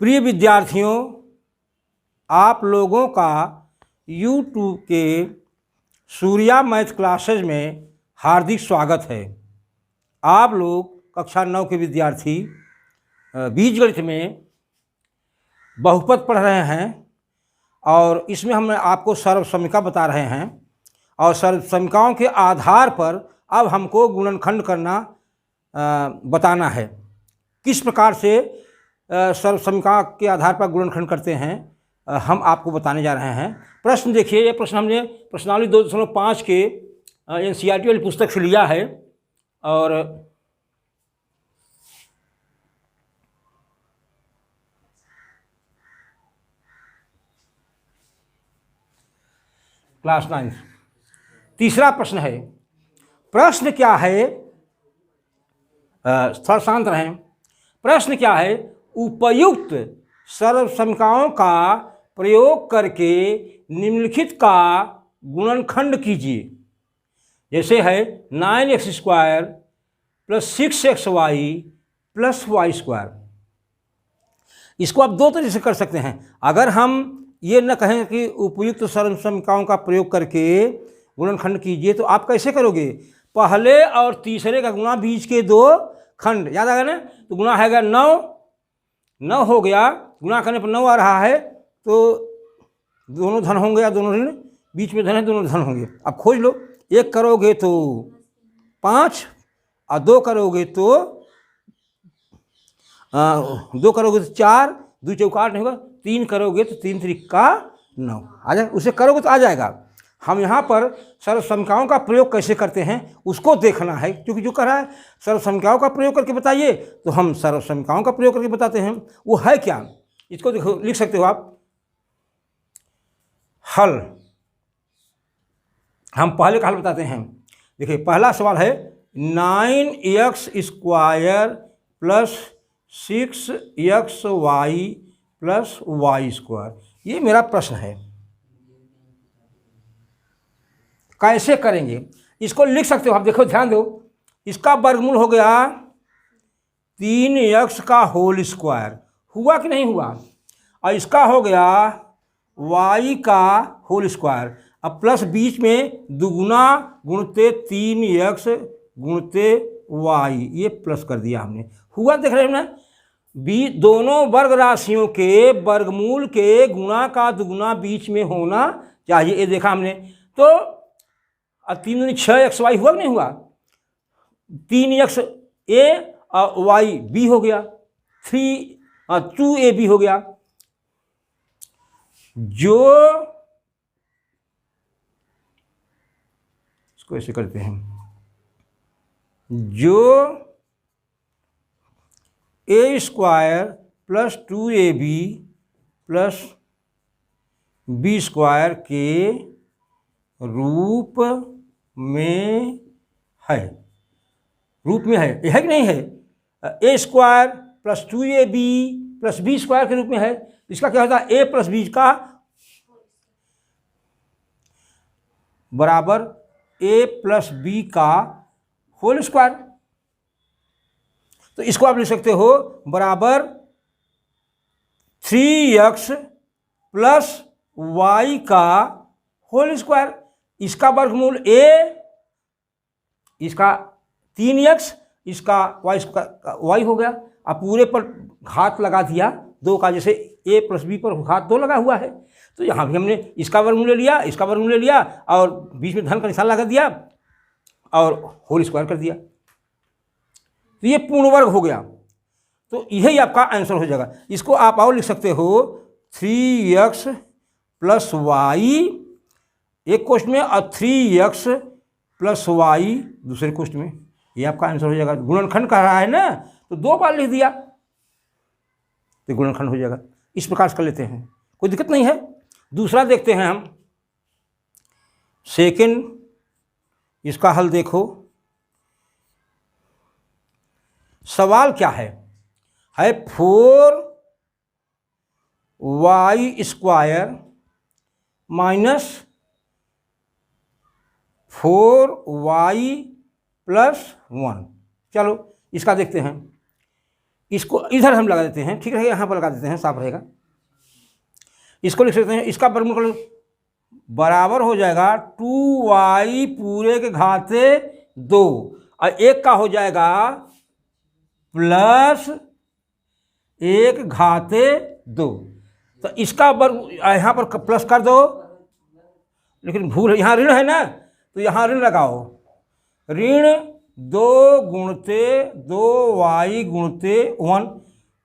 प्रिय विद्यार्थियों, आप लोगों का YouTube के सूर्या मैथ क्लासेज में हार्दिक स्वागत है। आप लोग कक्षा 9 के विद्यार्थी बीजगणित में बहुपद पढ़ रहे हैं और इसमें हम आपको सर्वसमीका बता रहे हैं और सर्वसमीकाओं के आधार पर अब हमको गुणनखंड करना बताना है। किस प्रकार से सर्वसमीका के आधार पर गुणनखंड करते हैं हम आपको बताने जा रहे हैं। प्रश्न देखिए, ये प्रश्न हमने प्रश्नावली 2.5 के NCERT वाली पुस्तक से लिया है और क्लास 9 तीसरा प्रश्न है। प्रश्न क्या है, थोड़ा शांत रहें। प्रश्न क्या है, उपयुक्त सर्वसमीकाओं का प्रयोग करके निम्नलिखित का गुणनखंड कीजिए। जैसे है 9x² + 6xy + y²। इसको आप दो तरीके से कर सकते हैं। अगर हम ये न कहें कि उपयुक्त सर्वसमीकाओं का प्रयोग करके गुणनखंड कीजिए तो आप कैसे करोगे? पहले और तीसरे का गुणा, बीच के दो खंड, याद आ गया ना? तो गुणा है 9 हो गया, गुणा करने पर 9 आ रहा है तो दोनों धन होंगे या दोनों ऋण, बीच में धन है, दोनों धन होंगे। अब खोज लो, 1 करोगे तो 5 और 2 करोगे तो 2 करोगे तो 4, 2 चौका 8 नहीं होगा, 3 करोगे तो 3 त्रिका 9 आ जाए। उसे करोगे तो आ जाएगा। हम यहाँ पर सर्वसमीकाओं का प्रयोग कैसे करते हैं उसको देखना है, क्योंकि जो कह रहा है सर्वसमीकाओं का प्रयोग करके बताइए तो हम सर्वसमीकाओं का प्रयोग करके बताते हैं। वो है क्या, इसको देखो, लिख सकते हो आप। हल, हम पहले का हल बताते हैं। देखिए, पहला सवाल है 9x² + 6xy + y²। ये मेरा प्रश्न है। कैसे करेंगे इसको लिख सकते हो आप। देखो, ध्यान दो, इसका वर्गमूल हो गया 3x² हुआ कि नहीं हुआ, और इसका हो गया y²। अब प्लस बीच में दुगुना गुणते 3x गुणते y, ये प्लस कर दिया हमने। हुआ, देख रहे हैं ना? दोनों वर्ग राशियों के वर्गमूल के गुणा का दुगुना बीच में होना चाहिए, ये देखा हमने। तो 3 दूनी 6xy हुआ कि नहीं हुआ? 3x a और y b हो गया, 2ab हो गया। जो इसको ऐसे करते हैं, जो a² + 2ab + b² के रूप में है। रूप में है, यह है कि नहीं है? a² + 2ab + b² के रूप में है। इसका क्या होता है? a + b का बराबर a + b का होल स्क्वायर। तो इसको आप लिख सकते हो बराबर 3x + y का होल स्क्वायर। इसका वर्गमूल a, इसका 3x, इसका y हो गया। अब पूरे पर घात लगा दिया 2 का, जैसे a + b पर घात 2 लगा हुआ है। तो यहाँ भी हमने इसका वर्गमूल ले लिया, इसका वर्गमूल ले लिया और बीच में धन का निशान लगा दिया और होल स्क्वायर कर दिया। तो ये पूर्ण वर्ग हो गया। तो यही आपका आंसर हो जाएगा। इसको आप और लिख सकते हो 3x + y एक क्वेश्चन में और 3x + y दूसरे क्वेश्चन में। ये आपका आंसर हो जाएगा। गुणनखंड कह रहा है ना, तो 2 बार लिख दिया तो गुणनखंड हो जाएगा। इस प्रकार से कर लेते हैं, कोई दिक्कत नहीं है। दूसरा देखते हैं हम, सेकंड, इसका हल देखो। सवाल क्या है? 4y² - 4y + 1। चलो इसका देखते हैं। इसको इधर हम लगा देते हैं, ठीक रहेगा, यहाँ पर लगा देते हैं, साफ रहेगा। इसको लिख सकते हैं, इसका वर्गमूल बराबर हो जाएगा 2y पूरे के घाते 2 और एक का हो जाएगा प्लस 1 घाते 2। तो इसका वर्ग यहाँ पर प्लस कर दो, लेकिन भूल है, यहाँ ऋण है ना, तो यहाँ ऋण लगाओ, ऋण 2 गुणते 2y गुणते 1,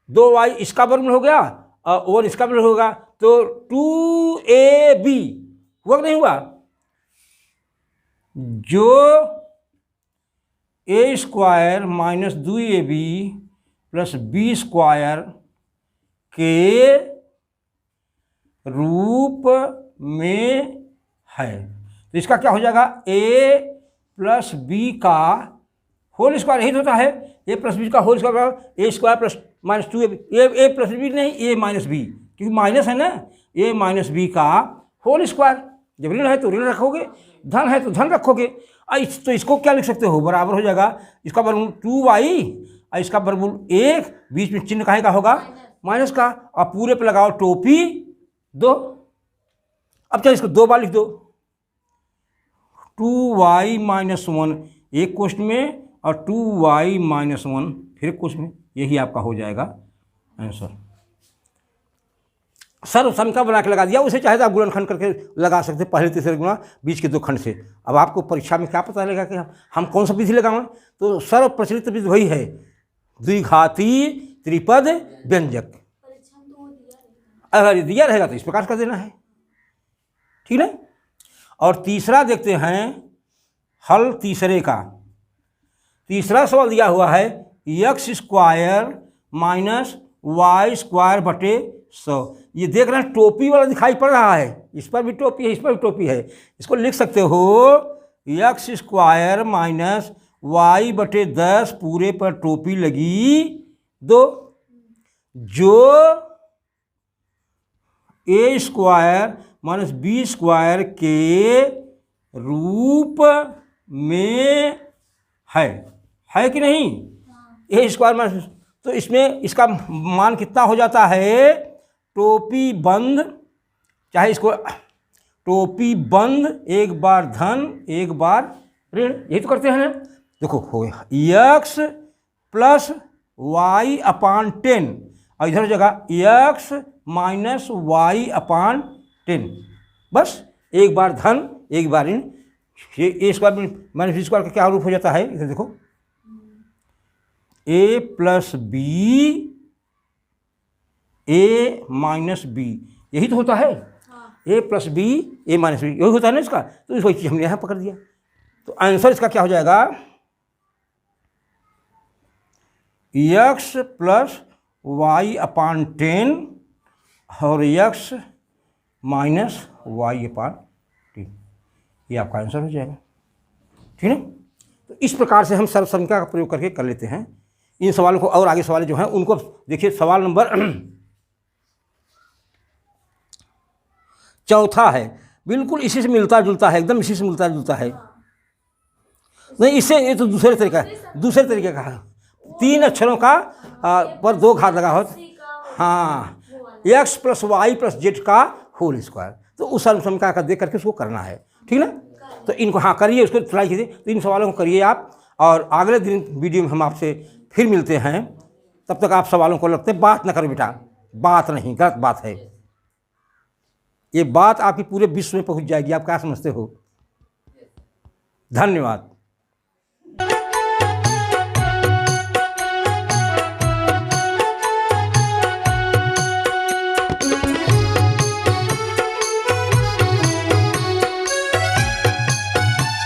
2y इसका वर्गमूल हो गया और 1 इसका वर्गमूल होगा, तो 2ab हुआ कि नहीं हुआ, जो a square minus 2ab plus b square के रूप में है। तो इसका क्या हो जाएगा, a प्लस बी का होल स्क्वायर, यही होता है, a प्लस बी का whole square, a square plus minus 2ab, a plus B नहीं, a माइनस बी, क्योंकि माइनस है ना, a माइनस बी का होल स्क्वायर। जब ऋण है तो ऋण रखोगे, धन है तो धन रखोगे। तो इसको क्या लिख सकते हो, बराबर हो जाएगा इसका वर्गमूल 2y और इसका वर्गमूल 1, बीच में चिन्ह काहे का होगा, माइनस का, और पूरे पे लगाओ टोपी 2। अब चलो इसको 2 बार लिख दो, 2y माइनस 1 एक क्वेश्चन में और 2y माइनस 1 फिर क्वेश्चन में, यही आपका हो जाएगा आंसर। सर्व समीकरण बना के लगा दिया, उसे चाहे तो आप गुणनखंड करके लगा सकते, पहले तीसरे गुणा बीच के 2 खंड से। अब आपको परीक्षा में क्या पता लगेगा कि हम कौन सा विधि लगाएं, तो सर्व प्रचलित विधि वही है, द्विघाती त्रिपद व्यंजक। अगर दिया रहेगा तो इस प्रकार कर देना है, ठीक है। और तीसरा देखते हैं हल तीसरे का। तीसरा सवाल दिया हुआ है x square minus Y square बटे 100। ये देख रहे हैं टोपी वाला दिखाई पड़ रहा है, इस पर भी टोपी है, इस पर भी टोपी है। इसको लिख सकते हो x स्क्वायर माइनस वाई बटे 10 पूरे पर टोपी लगी 2, जो a square minus B square के रूप में है कि नहीं, a स्क्वायर माइनस, तो इसमें इसका मान कितना हो जाता है, टोपी बंद, चाहे इसको टोपी बंद, एक बार धन एक बार ऋण, यही तो करते हैं ना। देखो हो गया x प्लस वाई अपान 10 और इधर हो जाएगा x माइनस वाई अपान 10, बस एक बार धन एक बार ऋण। ये A square minus B square का क्या रूप हो जाता है, इधर देखो a plus B A minus B, यही तो होता है, a plus B A minus B, यही होता है ना इसका। तो वही चीज़ हमने यहाँ पकड़ दिया, तो आंसर इसका क्या हो जाएगा, x प्लस वाई अपान 10 और x माइनस वाई अपान 10, ये आपका आंसर हो जाएगा, ठीक है। तो इस प्रकार से हम सर्व समीकरण का प्रयोग करके कर लेते हैं इन सवालों को। और आगे सवाल जो हैं उनको देखिए, सवाल नंबर 4 है, बिल्कुल इसी से मिलता जुलता है, एकदम इसी से मिलता जुलता है, नहीं इससे, ये तो दूसरे तरीके का है, 3 अक्षरों का पर 2 घात लगा हो, हाँ, x plus Y plus Z का होल स्क्वायर। तो उस समीकरण का देख करके उसको करना है, ठीक ना। तो इनको हाँ करिए, उसको ट्राई कीजिए, तो इन सवालों को करिए आप, और अगले दिन वीडियो में हम आपसे फिर मिलते हैं। तब तक आप सवालों को लगते बात ना करो बेटा, बात नहीं, गलत बात है ये, बात आपकी पूरे विश्व में पहुंच जाएगी, आप क्या समझते हो। धन्यवाद।